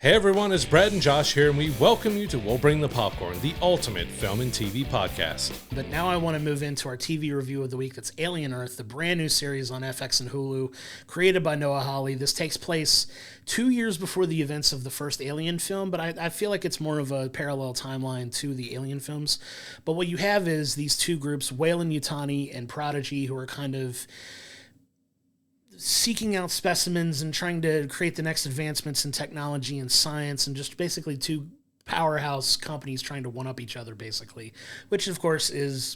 Hey everyone, it's Brad and Josh here, and we welcome you to We'll Bring the Popcorn, the ultimate film and TV podcast. But now I want to move into our TV review of the week. That's Alien Earth, the brand new series on FX and Hulu, created by Noah Hawley. This takes place 2 years before the events of the first Alien film, but I feel like it's more of a parallel timeline to the Alien films. But what you have is these two groups, Weyland-Yutani and Prodigy, who are kind of seeking out specimens and trying to create the next advancements in technology and science, and just basically two powerhouse companies trying to one-up each other, basically, which of course is,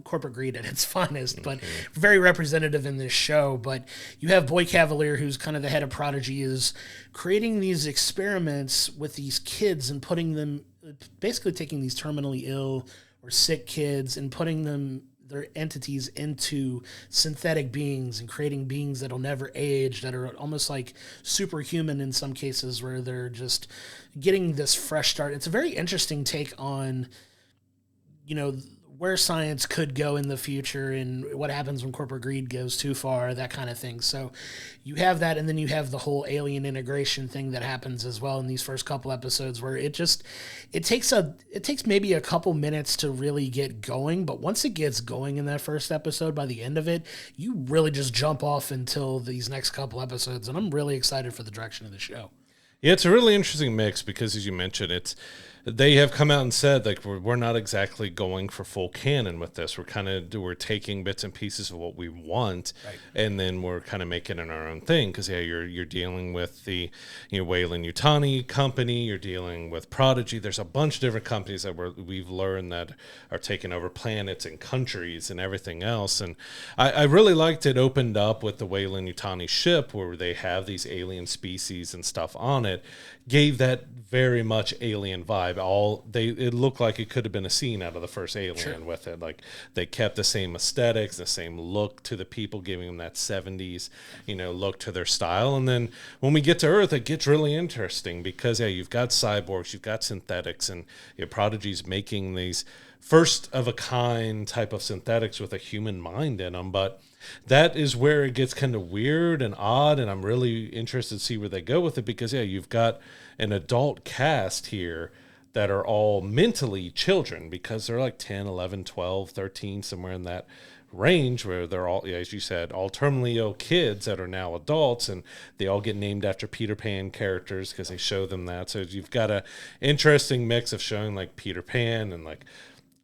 corporate greed at its finest, but very representative in this show. But you have Boy Cavalier, who's kind of the head of Prodigy, is creating these experiments with these kids and putting them, basically taking these terminally ill or sick kids and putting them, their entities, into synthetic beings and creating beings that'll never age, that are almost like superhuman in some cases, where they're just getting this fresh start. It's a very interesting take on, where science could go in the future and what happens when corporate greed goes too far, that kind of thing. So you have that, and then you have the whole alien integration thing that happens as well in these first couple episodes, where it takes maybe a couple minutes to really get going, but once it gets going in that first episode, by the end of it, you really just jump off until these next couple episodes, and I'm really excited for the direction of the show. Yeah, it's a really interesting mix because, as you mentioned, they have come out and said, like, we're not exactly going for full canon with this. We're taking bits and pieces of what we want, right, and then we're kind of making it our own thing. Because you're dealing with the Weyland-Yutani company, you're dealing with Prodigy. There's a bunch of different companies that we've learned that are taking over planets and countries and everything else. And I really liked it opened up with the Weyland-Yutani ship, where they have these alien species and stuff on it. Gave that very much alien vibe. It looked like it could have been a scene out of the first Alien. Sure. With it. Like, they kept the same aesthetics, the same look to the people, giving them that 70s, look to their style. And then when we get to Earth, it gets really interesting because, you've got cyborgs, you've got synthetics, and Prodigy's making these first of a kind type of synthetics with a human mind in them. But that is where it gets kind of weird and odd, and I'm really interested to see where they go with it because, you've got an adult cast here that are all mentally children because they're like 10, 11, 12, 13, somewhere in that range, where they're all, as you said, all terminally ill kids that are now adults, and they all get named after Peter Pan characters because they show them that. So you've got a interesting mix of showing like Peter Pan and like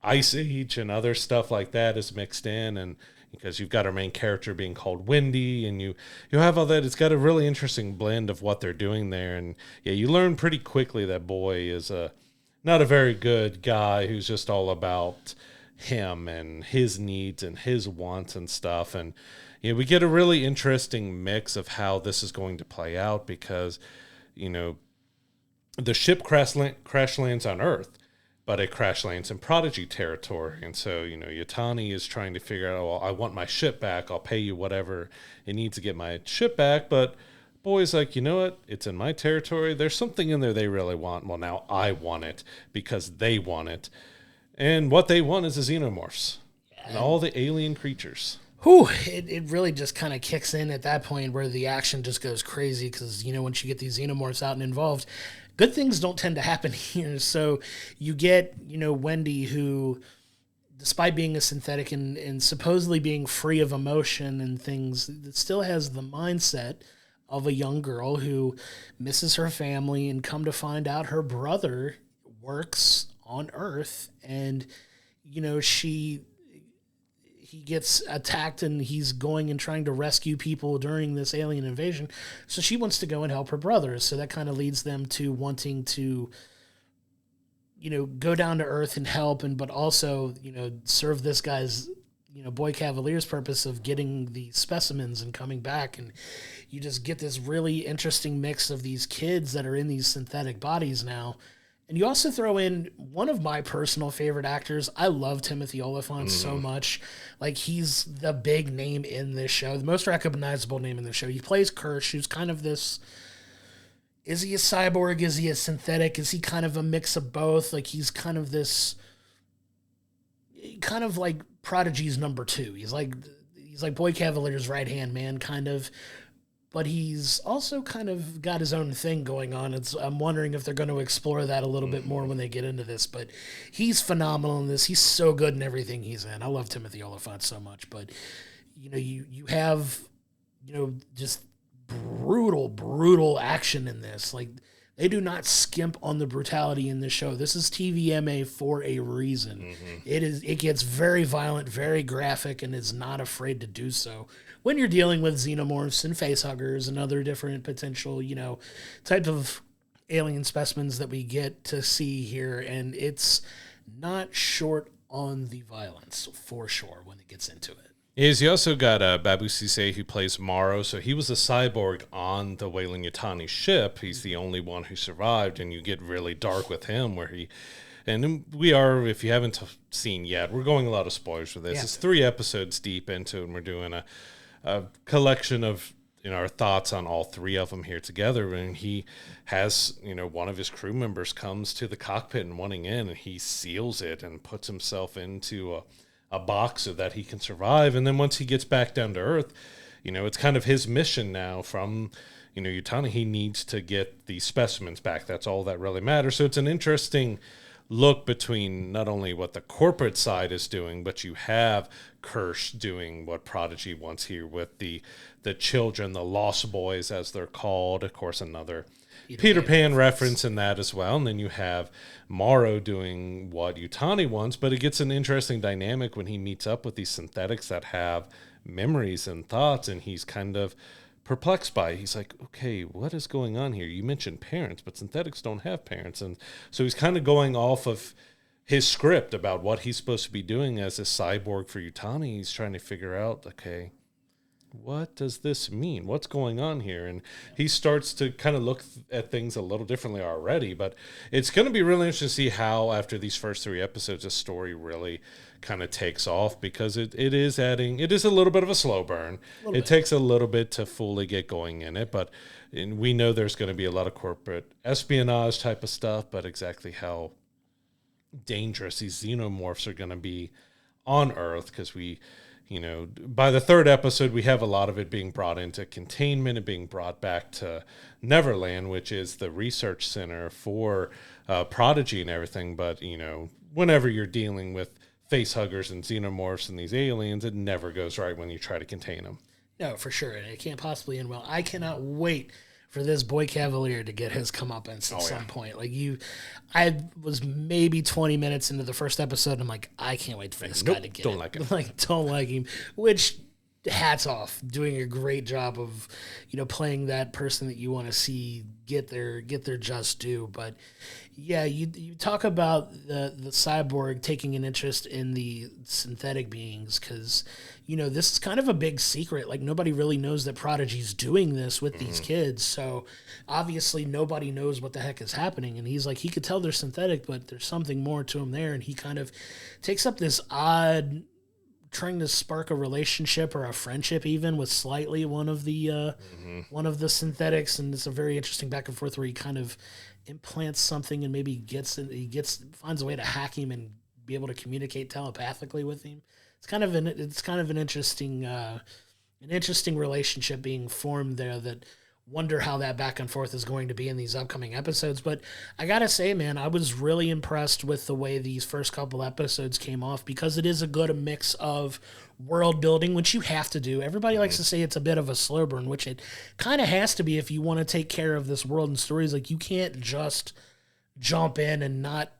Ice Age and other stuff like that is mixed in, and because you've got our main character being called Wendy, and you have all that. It's got a really interesting blend of what they're doing there, and you learn pretty quickly that Boy is not a very good guy who's just all about him and his needs and his wants and stuff. And we get a really interesting mix of how this is going to play out because the ship crash lands on Earth, but it crash lands in Prodigy territory. And so, Yutani is trying to figure out, well, I want my ship back. I'll pay you whatever it needs to get my ship back. But Boy's like, you know what? It's in my territory. There's something in there they really want. Well, now I want it because they want it. And what they want is the xenomorphs and all the alien creatures. It really just kind of kicks in at that point where the action just goes crazy because, once you get these xenomorphs out and involved, good things don't tend to happen here. So you get, Wendy, who, despite being a synthetic and supposedly being free of emotion and things, still has the mindset of a young girl who misses her family, and come to find out her brother works on Earth, and, he gets attacked and he's going and trying to rescue people during this alien invasion. So she wants to go and help her brother. So that kind of leads them to wanting to, go down to Earth and help, but also, serve this guy's, Boy Cavalier's purpose of getting the specimens and coming back. And you just get this really interesting mix of these kids that are in these synthetic bodies now. And you also throw in one of my personal favorite actors. I love Timothy Olyphant so much. Like, he's the big name in this show, the most recognizable name in the show. He plays Kirsch, who's kind of this, is he a cyborg? Is he a synthetic? Is he kind of a mix of both? Like, he's kind of this, kind of like Prodigy's number two. He's like Boy Cavalier's right-hand man, kind of. but he's also kind of got his own thing going on. I'm wondering if they're going to explore that a little bit more when they get into this, but he's phenomenal in this. He's so good in everything he's in. I love Timothy Olyphant so much, but you have, just brutal action in this. Like, they do not skimp on the brutality in this show. This is TVMA for a reason. Mm-hmm. It gets very violent, very graphic, and is not afraid to do so when you're dealing with xenomorphs and facehuggers and other different potential, types of alien specimens that we get to see here. And it's not short on the violence, for sure, when it gets into it. You also got Babu Sise, who plays Morrow. So he was a cyborg on the Weyland-Yutani ship. He's the only one who survived, and you get really dark with him where he... And we are, if you haven't seen yet, we're going a lot of spoilers for this. Yeah. It's 3 episodes deep into it, and we're doing a collection of our thoughts on all 3 of them here together. And he has, one of his crew members comes to the cockpit and wanting in, and he seals it and puts himself into a box so that he can survive. And then once he gets back down to Earth, it's kind of his mission now from, Yutani. He needs to get these specimens back. That's all that really matters. So it's an interesting look between not only what the corporate side is doing, but you have Kirsch doing what Prodigy wants here with the children, the Lost Boys, as they're called. Of course, another Peter Pan reference in that as well. And then you have Morrow doing what Yutani wants, but it gets an interesting dynamic when he meets up with these synthetics that have memories and thoughts, and he's kind of perplexed by it. He's like, okay, what is going on here? You mentioned parents, but synthetics don't have parents. And so he's kind of going off of his script about what he's supposed to be doing as a cyborg for Yutani. He's trying to figure out, okay, what does this mean? What's going on here? And he starts to kind of look at things a little differently already, but it's going to be really interesting to see how, after these first 3 episodes, the story really kind of takes off, because it is a little bit of a slow burn. It takes a little bit to fully get going in it, but we know there's going to be a lot of corporate espionage type of stuff, but exactly how dangerous these xenomorphs are going to be on Earth, because by the 3rd episode, we have a lot of it being brought into containment and being brought back to Neverland, which is the research center for Prodigy and everything. But, whenever you're dealing with facehuggers and xenomorphs and these aliens, it never goes right when you try to contain them. No, for sure. And it can't possibly end well. I cannot wait for this boy Cavalier to get his comeuppance at some point. Like, I was maybe 20 minutes into the first episode, and I'm like, I can't wait for this guy to get don't like him. Don't like him. Which, hats off, doing a great job of, playing that person that you want to see get their just due. But yeah, you talk about the cyborg taking an interest in the synthetic beings, because this is kind of a big secret. Like, nobody really knows that Prodigy's doing this with these kids, so obviously nobody knows what the heck is happening. And he's like, he could tell they're synthetic, but there's something more to him there. And he kind of takes up this odd, trying to spark a relationship or a friendship even with slightly one of the synthetics. And it's a very interesting back and forth where he kind of implants something and maybe finds a way to hack him and be able to communicate telepathically with him. It's kind of an interesting relationship being formed there, that wonder how that back and forth is going to be in these upcoming episodes. But I gotta say, man, I was really impressed with the way these first couple episodes came off, because it is a good mix of world building, which you have to do. Everybody likes to say it's a bit of a slow burn, which it kind of has to be if you want to take care of this world and stories. Like, you can't just jump in and not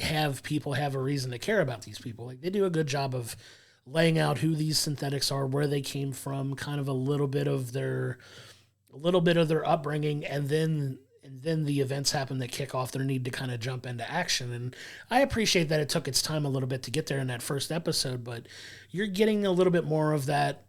have people have a reason to care about these people. Like, they do a good job of laying out who these synthetics are, where they came from, kind of a little bit of their upbringing, and then the events happen that kick off their need to kind of jump into action. And I appreciate that it took its time a little bit to get there in that first episode, but you're getting a little bit more of that,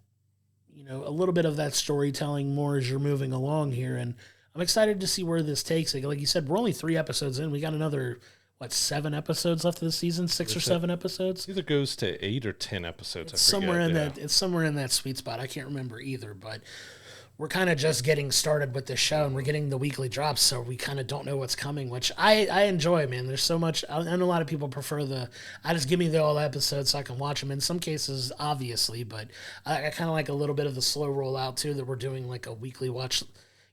a little bit of that storytelling more as you're moving along here. And I'm excited to see where this takes it. Like you said, we're only 3 episodes in. We got another 7 episodes left of the season, 6 or 7 episodes. Either goes to 8 or 10 episodes. It's somewhere in that sweet spot. I can't remember either, but we're kind of just getting started with this show, and we're getting the weekly drops, so we kind of don't know what's coming, which I enjoy, man. There's so much. I know a lot of people prefer I just give me the all episodes so I can watch them. In some cases, obviously, but I kind of like a little bit of the slow rollout too, that we're doing like a weekly watch,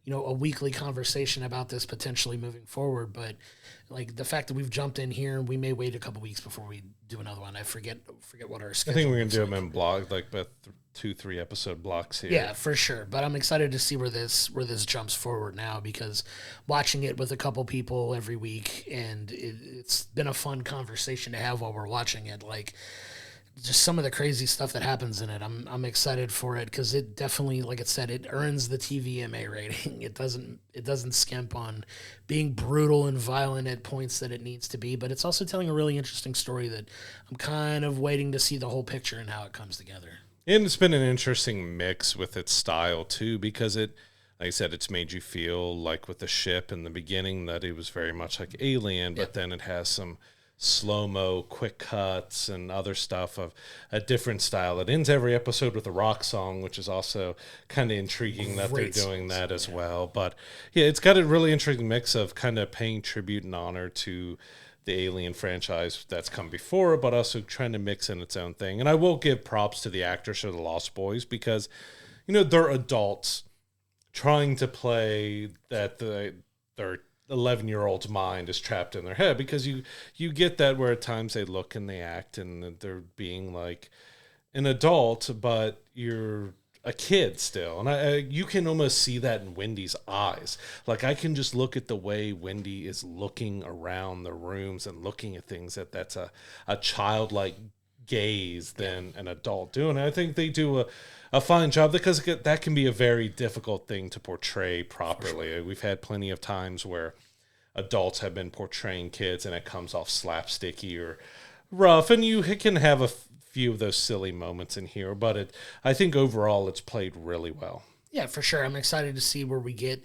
a weekly conversation about this potentially moving forward. But like the fact that we've jumped in here, and we may wait a couple weeks before we do another one. I forget what our schedule. I think we're gonna do them in block, like about 2-3 episode blocks here. Yeah, for sure. But I'm excited to see where this jumps forward now, because watching it with a couple people every week, and it's been a fun conversation to have while we're watching it. Like, just some of the crazy stuff that happens in it. I'm excited for it, because it definitely, like it said, it earns the TVMA rating. It doesn't skimp on being brutal and violent at points that it needs to be, but it's also telling a really interesting story that I'm kind of waiting to see the whole picture and how it comes together. And it's been an interesting mix with its style too, because like I said, it's made you feel like with the ship in the beginning that it was very much like Alien, but then it has some slow-mo quick cuts and other stuff of a different style. It ends every episode with a rock song, which is also kind of intriguing that they're doing that as well. But yeah, it's got a really interesting mix of kind of paying tribute and honor to the Alien franchise that's come before, but also trying to mix in its own thing. And I will give props to the actors for the Lost Boys, because they're adults trying to play that their 11-year-old's mind is trapped in their head, because you get that where at times they look and they act and they're being like an adult, but you're a kid still. And you can almost see that in Wendy's eyes. Like, I can just look at the way Wendy is looking around the rooms and looking at things that's a childlike gaze than an adult doing. And I think they do a fine job, because that can be a very difficult thing to portray properly. Sure. We've had plenty of times where adults have been portraying kids and it comes off slapsticky or rough, and you can have a few of those silly moments in here, but I think overall it's played really well. Yeah, for sure. I'm excited to see where we've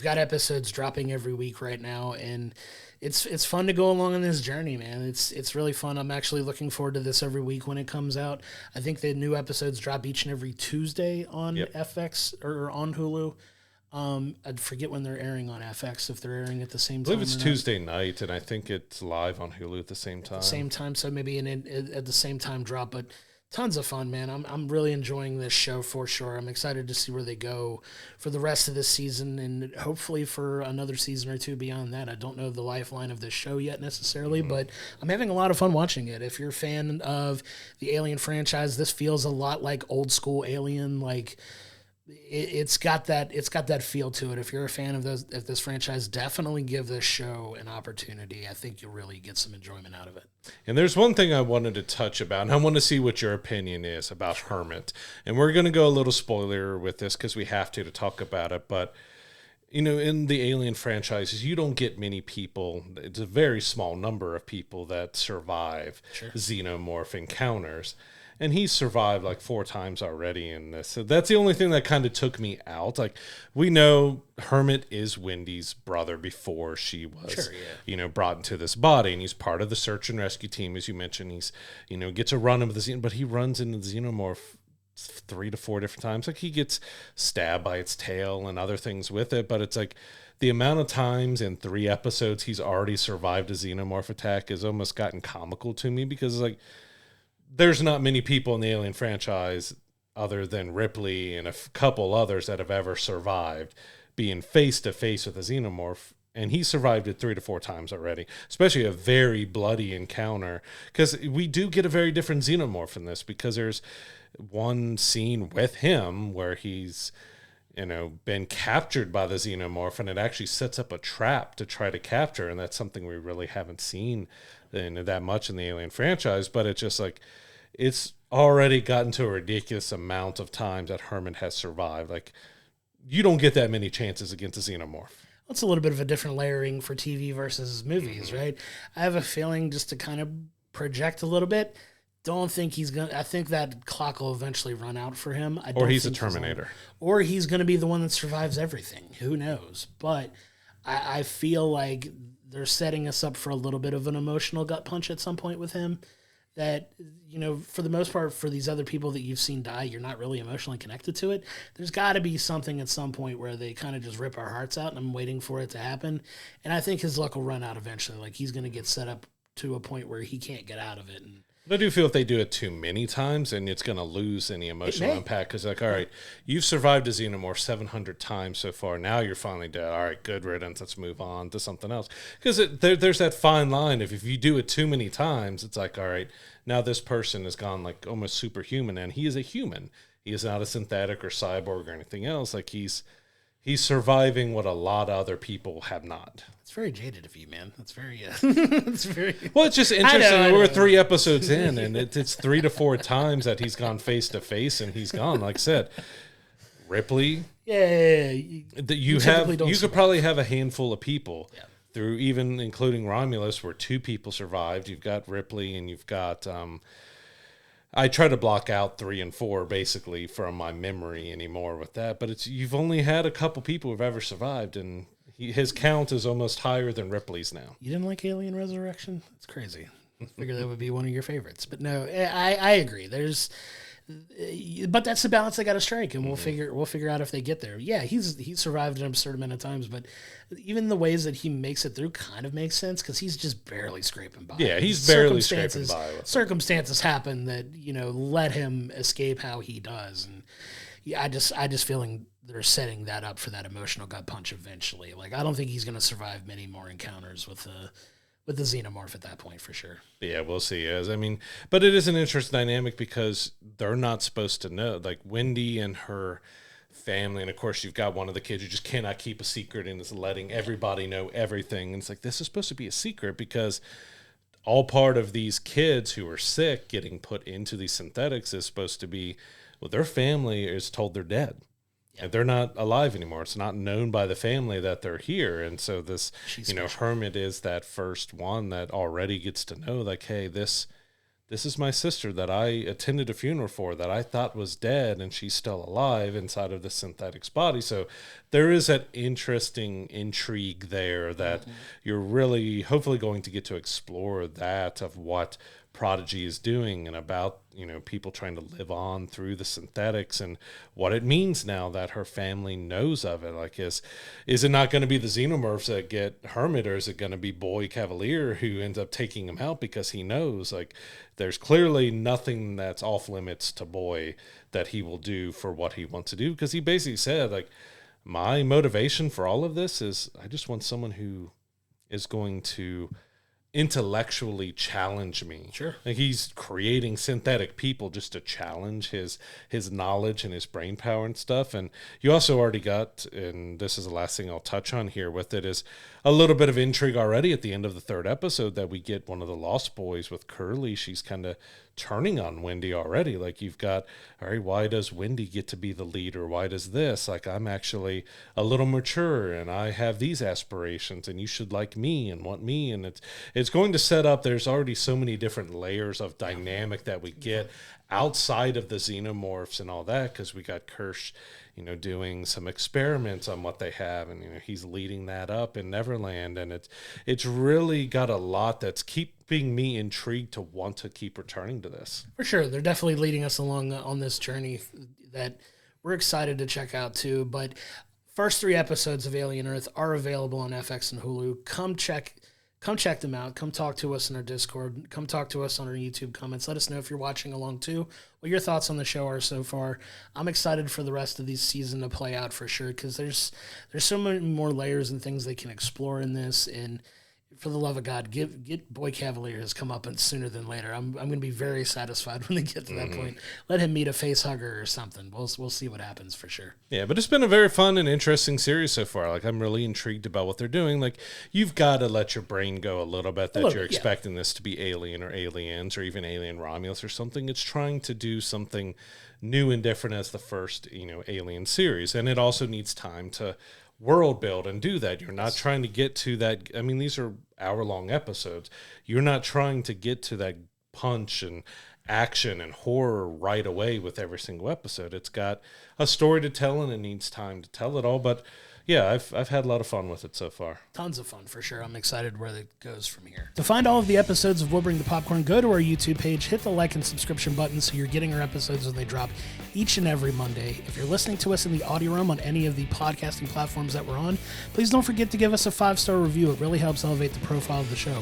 got episodes dropping every week right now, and it's fun to go along on this journey, man. It's really fun. I'm actually looking forward to this every week when it comes out. I think the new episodes drop each and every Tuesday on FX or on Hulu. I forget when they're airing on FX, if they're airing at the same time. I believe it's Tuesday night, and I think it's live on Hulu at the same time. So maybe at the same time drop, but tons of fun, man. I'm really enjoying this show for sure. I'm excited to see where they go for the rest of this season, and hopefully for another season or two beyond that. I don't know the lifeline of this show yet necessarily, but I'm having a lot of fun watching it. If you're a fan of the Alien franchise, this feels a lot like old school Alien, like it's got that feel to it. If you're a fan of this franchise, definitely give this show an opportunity. I think you'll really get some enjoyment out of it. And there's one thing I wanted to touch about, and I want to see what your opinion is about Hermit. And we're going to go a little spoiler with this because we have to talk about it. But, in the Alien franchises, you don't get many people. It's a very small number of people that survive xenomorph encounters. And he's survived like 4 times already in this. So that's the only thing that kind of took me out. Like, we know Hermit is Wendy's brother before she was, brought into this body. And he's part of the search and rescue team. As you mentioned, he's, gets a run of the xenomorph, but he runs into the xenomorph 3 to 4 different times. Like, he gets stabbed by its tail and other things with it. But it's like the amount of times in 3 episodes he's already survived a xenomorph attack has almost gotten comical to me, because it's like, there's not many people in the Alien franchise other than Ripley and a couple others that have ever survived being face-to-face with a xenomorph, and he survived it 3 to 4 times already, especially a very bloody encounter, because we do get a very different xenomorph in this, because there's one scene with him where he's been captured by the xenomorph, and it actually sets up a trap to try to capture, and that's something we really haven't seen that much in the Alien franchise. But it's just like, it's already gotten to a ridiculous amount of times that Herman has survived. Like, you don't get that many chances against a xenomorph. That's a little bit of a different layering for TV versus movies, right? I have a feeling, just to kind of project a little bit, don't think he's going to... I think that clock will eventually run out for him. Or he's a Terminator. Or he's going to be the one that survives everything. Who knows? But I feel like they're setting us up for a little bit of an emotional gut punch at some point with him. that, for the most part, for these other people that you've seen die, you're not really emotionally connected to it. There's got to be something at some point where they kind of just rip our hearts out, and I'm waiting for it to happen. And I think his luck will run out eventually. Like, he's going to get set up to a point where he can't get out of it. And I do feel if they do it too many times, and it's going to lose any emotional impact. Because, like, all right, you've survived a xenomorph 700 times so far. Now you're finally dead. All right, good riddance. Let's move on to something else. Because there's that fine line. If you do it too many times, it's like, all right, now this person has gone, like, almost superhuman, and he is a human. He is not a synthetic or cyborg or anything else. Like, he's surviving what a lot of other people have not. It's very jaded of you, man. That's very, it's very. Well, it's just interesting. We're 3 episodes in, and it's 3 to 4 times that he's gone face to face, and he's gone. Like I said, Ripley. Yeah. You could probably have a handful of people through, even including Romulus, where 2 people survived. You've got Ripley, and you've got. I try to block out 3 and 4 basically from my memory anymore with that, but you've only had a couple people who've ever survived, and his count is almost higher than Ripley's now. You didn't like Alien Resurrection? It's crazy. I figured that would be one of your favorites, but no, I agree. But that's the balance they got to strike, and we'll figure out if they get there. Yeah, he's survived an absurd amount of times, but even the ways that he makes it through kind of makes sense because he's just barely scraping by. Yeah, he's barely scraping by. Circumstances happen that let him escape how he does, and I just feeling they're setting that up for that emotional gut punch eventually. Like, I don't think he's going to survive many more encounters with the xenomorph at that point, for sure. Yeah, we'll see. But it is an interesting dynamic because they're not supposed to know. Like, Wendy and her family, and of course you've got one of the kids who just cannot keep a secret and is letting everybody know everything. And it's like, this is supposed to be a secret because all part of these kids who are sick getting put into these synthetics is supposed to be, well, their family is told they're dead. And they're not alive anymore. It's not known by the family that they're here. And so this, Hermit is that first one that already gets to know, like, hey, this is my sister that I attended a funeral for that I thought was dead, and she's still alive inside of the synthetic's body. So there is that interesting intrigue there that you're really hopefully going to get to explore that of what Prodigy is doing and about, people trying to live on through the synthetics and what it means now that her family knows of it. Like, is it not going to be the xenomorphs that get Hermit, or is it going to be Boy Cavalier who ends up taking him out because he knows, like, there's clearly nothing that's off limits to Boy that he will do for what he wants to do, because he basically said, like, my motivation for all of this is I just want someone who is going to intellectually challenge me. Sure. Like, he's creating synthetic people just to challenge his knowledge and his brain power and stuff. And you also already got, and this is the last thing I'll touch on here with it, is a little bit of intrigue already at the end of the 3rd episode that we get one of the Lost Boys with Curly. She's kind of turning on Wendy already. Like, you've got, all right, why does Wendy get to be the leader? Why does this? Like, I'm actually a little mature and I have these aspirations and you should like me and want me. And it's going to set up, there's already so many different layers of dynamic that we get outside of the xenomorphs and all that, because we got Kirsch, doing some experiments on what they have, and he's leading that up in Neverland, and it's really got a lot that's keeping me intrigued to want to keep returning to this. For sure, they're definitely leading us along on this journey that we're excited to check out too. But first 3 episodes of Alien Earth are available on FX and Hulu. Come check them out. Come talk to us in our Discord. Come talk to us on our YouTube comments. Let us know if you're watching along too, what your thoughts on the show are so far. I'm excited for the rest of this season to play out for sure, because there's so many more layers and things they can explore in this. And for the love of God, get Boy Cavalier has come up and sooner than later. I'm going to be very satisfied when they get to that point. Let him meet a face hugger or something. We'll see what happens for sure. Yeah, but it's been a very fun and interesting series so far. Like, I'm really intrigued about what they're doing. Like, you've got to let your brain go a little bit that you're expecting this to be Alien or Aliens or even Alien Romulus or something. It's trying to do something new and different as the first, Alien series. And it also needs time to world build and do that. You're not trying to get to that. I mean, these are hour-long episodes. You're not trying to get to that punch and action and horror right away with every single episode. It's got a story to tell, and it needs time to tell it all. But yeah, I've had a lot of fun with it so far. Tons of fun, for sure. I'm excited where it goes from here. To find all of the episodes of We'll Bring the Popcorn, go to our YouTube page, hit the like and subscription button so you're getting our episodes when they drop each and every Monday. If you're listening to us in the audio room on any of the podcasting platforms that we're on, please don't forget to give us a 5-star review. It really helps elevate the profile of the show.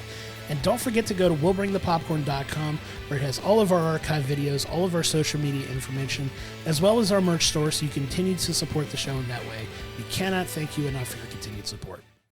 And don't forget to go to willbringthepopcorn.com, where it has all of our archive videos, all of our social media information, as well as our merch store, so you continue to support the show in that way. We cannot thank you enough for your continued support.